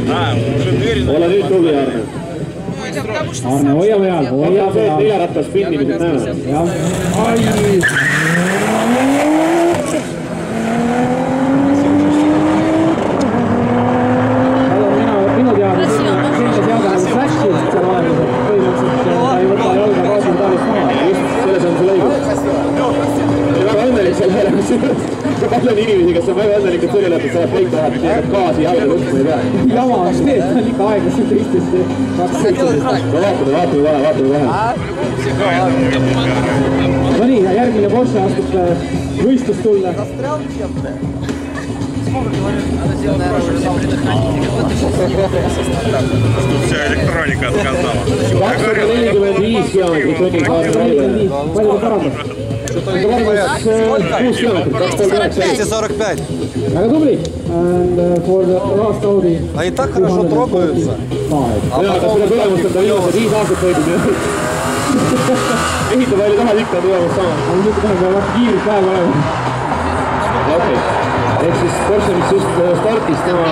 Ole nüüd tugi, Arne. Arne, hoia peal. Neljarattas pinni, mis näeme. Minu teada selline teada nagu flashi, seal olemas, et põhimõtteliselt ta ei võta jalga gaasi talist maha. Just, selles on sul õigus. Väga õnnelik selle peale, kus palju on inimesi, kes on väga õnnelikud selle lõpus, saab kõik tahab, et gaasi jalga võtma ei pea. Jama on see, et ta on ikka aeglaselt Eestist 217. Vaatame kohe. No nii, järgmine Porsche astub võistlust tulla. Тут вся электроника отказала. 245 kilomeetrit tunnis gaasi välja. Palju ta parandab? 6 kilomeetrit, 245. Väga tubli. And for the last Audi. Они так хорошо трогаются. Aga selle tulemust on ta viimased 5 aastat võidud. Ehitab välja tahad ikka tulemust sama. Aga nüüd tahab väga kiirid päev olema. Okei. Ehk siis Porsche, mis just startis tema